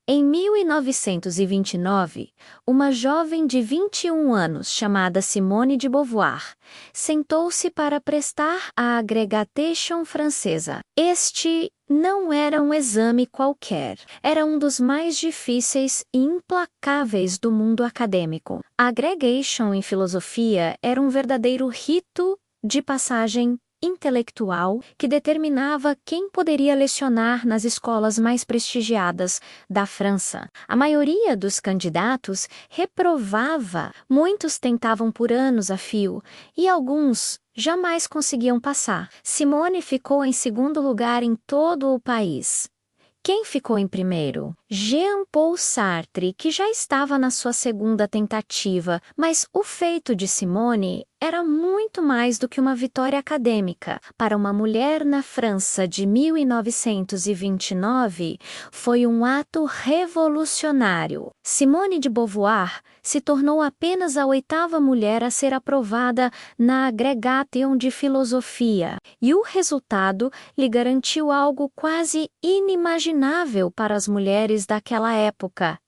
Em 1929, uma jovem de 21 anos chamada Simone de Beauvoir sentou-se para prestar a Agrégation francesa. Este não era um exame qualquer, era um dos mais difíceis e implacáveis do mundo acadêmico. A Agrégation em filosofia era um verdadeiro rito de passagem intelectual que determinava quem poderia lecionar nas escolas mais prestigiadas da França. A maioria dos candidatos reprovava, muitos tentavam por anos a fio e alguns jamais conseguiam passar. Simone ficou em segundo lugar em todo o país. Quem ficou em primeiro? Jean-Paul Sartre, que já estava na sua segunda tentativa, mas o feito de Simone era muito mais do que uma vitória acadêmica. Para uma mulher na França de 1929, foi um ato revolucionário. Simone de Beauvoir se tornou apenas a oitava mulher a ser aprovada na Agrégation de Filosofia, e o resultado lhe garantiu algo quase inimaginável para as mulheres daquela época: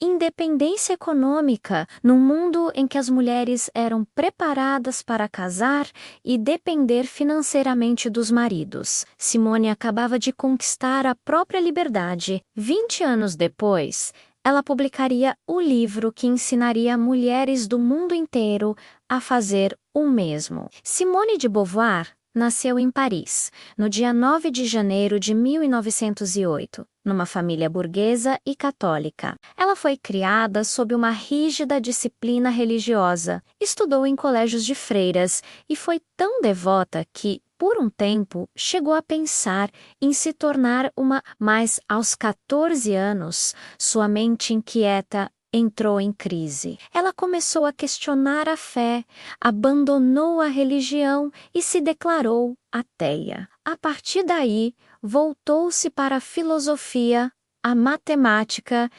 independência econômica num mundo em que as mulheres eram preparadas para casar e depender financeiramente dos maridos. Simone acabava de conquistar a própria liberdade. 20 anos depois, ela publicaria o livro que ensinaria mulheres do mundo inteiro a fazer o mesmo. Simone de Beauvoir nasceu em Paris, no dia 9 de janeiro de 1908, numa família burguesa e católica. Ela foi criada sob uma rígida disciplina religiosa, estudou em colégios de freiras e foi tão devota que, por um tempo, chegou a pensar em se tornar uma, mas aos 14 anos, sua mente inquieta entrou em crise. Ela começou a questionar a fé, abandonou a religião e se declarou ateia. A partir daí, voltou-se para a filosofia, a matemática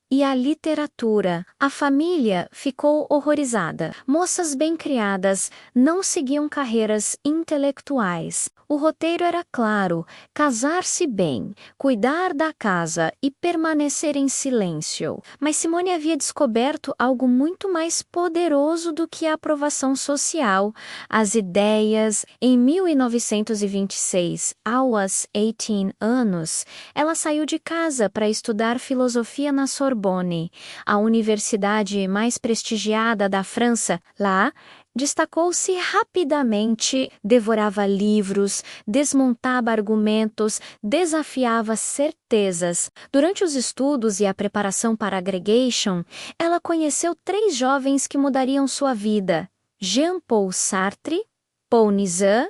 e a literatura. A família ficou horrorizada. Moças bem criadas não seguiam carreiras intelectuais. O roteiro era claro: casar-se bem, cuidar da casa e permanecer em silêncio. Mas Simone havia descoberto algo muito mais poderoso do que a aprovação social: as ideias. Em 1926, aos 18 anos, ela saiu de casa para estudar filosofia na Sorbonne, a universidade mais prestigiada da França. Lá, destacou-se rapidamente, devorava livros, desmontava argumentos, desafiava certezas. Durante os estudos e a preparação para a Agrégation, ela conheceu 3 jovens que mudariam sua vida: Jean-Paul Sartre, Paul Nizan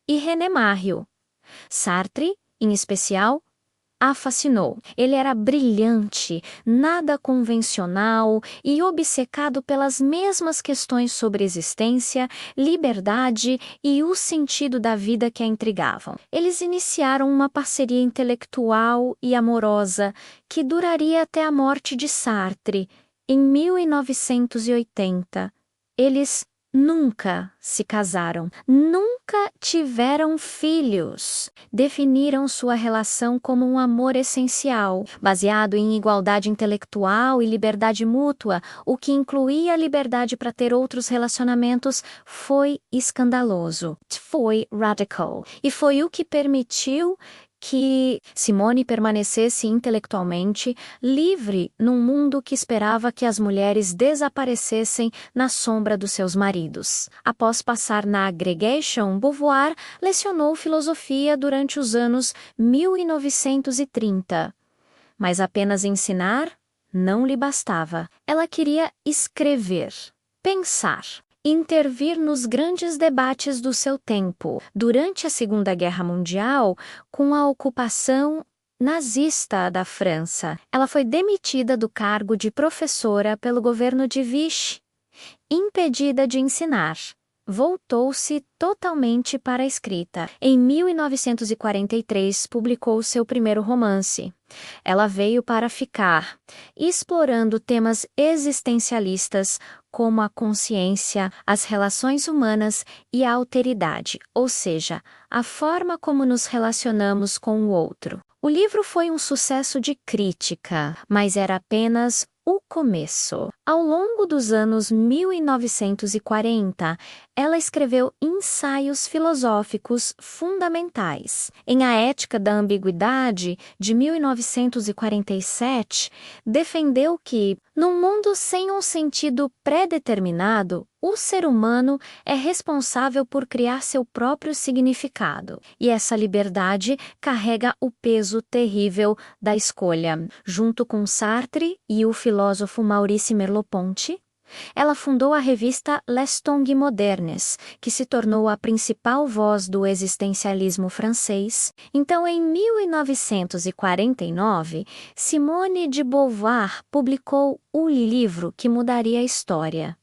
e René Mario. Sartre, em especial, a fascinou. Ele era brilhante, nada convencional e obcecado pelas mesmas questões sobre existência, liberdade e o sentido da vida que a intrigavam. Eles iniciaram uma parceria intelectual e amorosa que duraria até a morte de Sartre, em 1980. Eles nunca se casaram, nunca tiveram filhos. Definiram sua relação como um amor essencial, baseado em igualdade intelectual e liberdade mútua, o que incluía a liberdade para ter outros relacionamentos. Foi escandaloso, foi radical, e foi o que permitiu que Simone permanecesse intelectualmente livre num mundo que esperava que as mulheres desaparecessem na sombra dos seus maridos. Após passar na Agrégation, Beauvoir lecionou filosofia durante os anos 1930. Mas apenas ensinar não lhe bastava. Ela queria escrever, pensar, intervir nos grandes debates do seu tempo. Durante a Segunda Guerra Mundial, com a ocupação nazista da França, ela foi demitida do cargo de professora pelo governo de Vichy. Impedida de ensinar, voltou-se totalmente para a escrita. Em 1943, publicou seu primeiro romance. Ela veio para ficar, explorando temas existencialistas como a consciência, as relações humanas e a alteridade, ou seja, a forma como nos relacionamos com o outro. O livro foi um sucesso de crítica, mas era apenas o começo. Ao longo dos anos 1940, ela escreveu ensaios filosóficos fundamentais. Em A Ética da Ambiguidade, de 1947, defendeu que, num mundo sem um sentido pré-determinado, o ser humano é responsável por criar seu próprio significado. E essa liberdade carrega o peso terrível da escolha. Junto com Sartre e o filósofo Maurice Merleau-Ponty, ela fundou a revista L'Estongue Modernes, que se tornou a principal voz do existencialismo francês. Então, em 1949, Simone de Beauvoir publicou o livro que mudaria a história.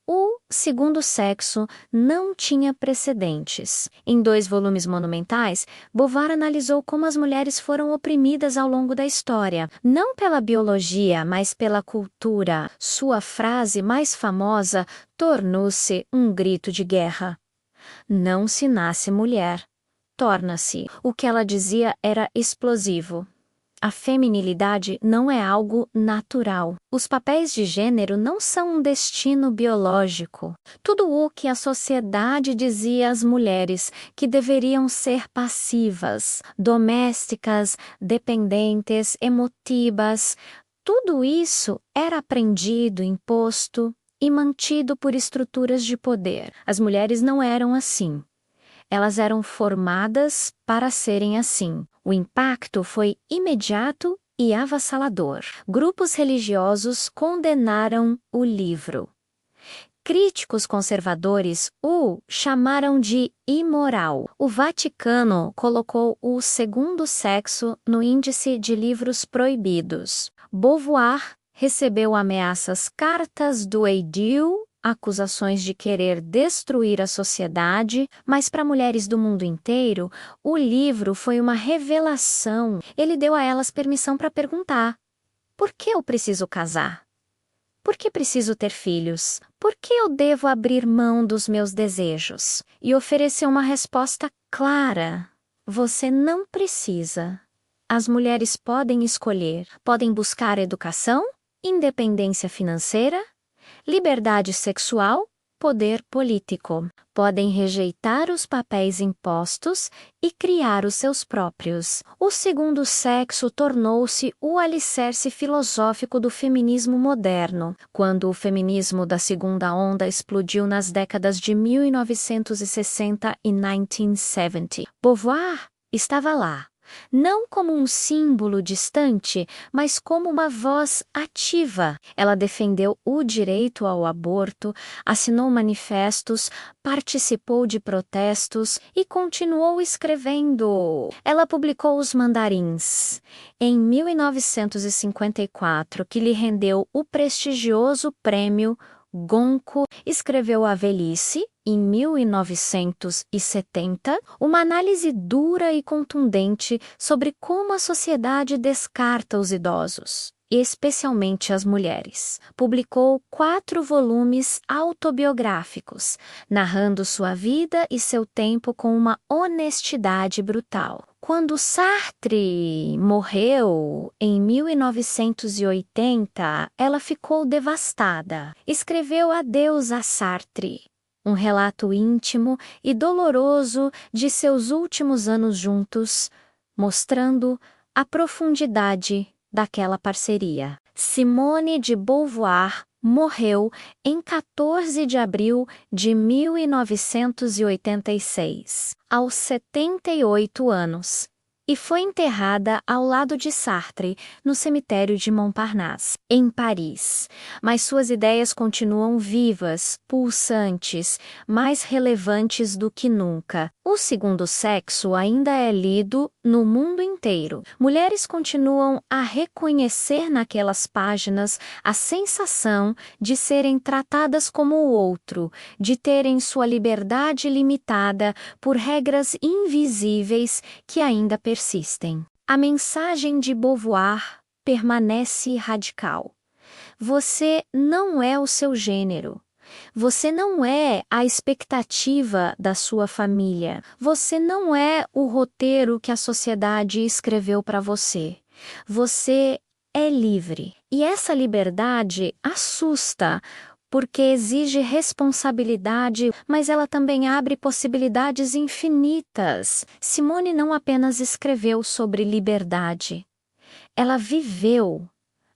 O Segundo Sexo não tinha precedentes. Em 2 volumes monumentais, Beauvoir analisou como as mulheres foram oprimidas ao longo da história, não pela biologia, mas pela cultura. Sua frase mais famosa tornou-se um grito de guerra. Não se nasce mulher, torna-se. O que ela dizia era explosivo. A feminilidade não é algo natural. Os papéis de gênero não são um destino biológico. Tudo o que a sociedade dizia às mulheres que deveriam ser passivas, domésticas, dependentes, emotivas, tudo isso era aprendido, imposto e mantido por estruturas de poder. As mulheres não eram assim. Elas eram formadas para serem assim. O impacto foi imediato e avassalador. Grupos religiosos condenaram o livro. Críticos conservadores o chamaram de imoral. O Vaticano colocou o Segundo Sexo no índice de livros proibidos. Beauvoir recebeu ameaças, cartas do Edil, acusações de querer destruir a sociedade, mas para mulheres do mundo inteiro, o livro foi uma revelação. Ele deu a elas permissão para perguntar: por que eu preciso casar? Por que preciso ter filhos? Por que eu devo abrir mão dos meus desejos? E ofereceu uma resposta clara: você não precisa. As mulheres podem escolher, podem buscar educação, independência financeira, liberdade sexual, poder político. Podem rejeitar os papéis impostos e criar os seus próprios. O segundo sexo tornou-se o alicerce filosófico do feminismo moderno. Quando o feminismo da segunda onda explodiu nas décadas de 1960 e 1970, Beauvoir estava lá. Não como um símbolo distante, mas como uma voz ativa. Ela defendeu o direito ao aborto, assinou manifestos, participou de protestos e continuou escrevendo. Ela publicou Os Mandarins em 1954, que lhe rendeu o prestigioso prêmio Goncourt. Escreveu A Velhice, em 1970, uma análise dura e contundente sobre como a sociedade descarta os idosos, especialmente as mulheres. Publicou 4 volumes autobiográficos, narrando sua vida e seu tempo com uma honestidade brutal. Quando Sartre morreu, em 1980, ela ficou devastada. Escreveu Adeus a Sartre, um relato íntimo e doloroso de seus últimos anos juntos, mostrando a profundidade daquela parceria. Simone de Beauvoir morreu em 14 de abril de 1986, aos 78 anos, e foi enterrada ao lado de Sartre, no cemitério de Montparnasse, em Paris. Mas suas ideias continuam vivas, pulsantes, mais relevantes do que nunca. O Segundo Sexo ainda é lido no mundo inteiro. Mulheres continuam a reconhecer naquelas páginas a sensação de serem tratadas como o outro, de terem sua liberdade limitada por regras invisíveis que ainda persistem. A mensagem de Beauvoir permanece radical. Você não é o seu gênero. Você não é a expectativa da sua família. Você não é o roteiro que a sociedade escreveu para você. Você é livre. E essa liberdade assusta, porque exige responsabilidade, mas ela também abre possibilidades infinitas. Simone não apenas escreveu sobre liberdade, ela viveu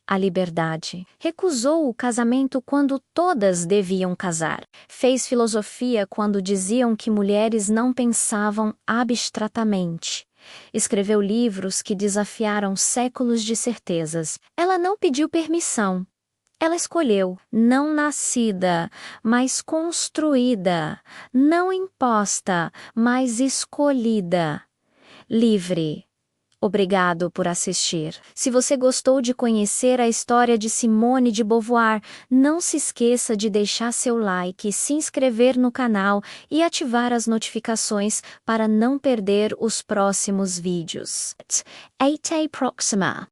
a liberdade. Recusou o casamento quando todas deviam casar. Fez filosofia quando diziam que mulheres não pensavam abstratamente. Escreveu livros que desafiaram séculos de certezas. Ela não pediu permissão. Ela escolheu, não nascida, mas construída, não imposta, mas escolhida. Livre. Obrigado por assistir. Se você gostou de conhecer a história de Simone de Beauvoir, não se esqueça de deixar seu like, se inscrever no canal e ativar as notificações para não perder os próximos vídeos. Até a próxima!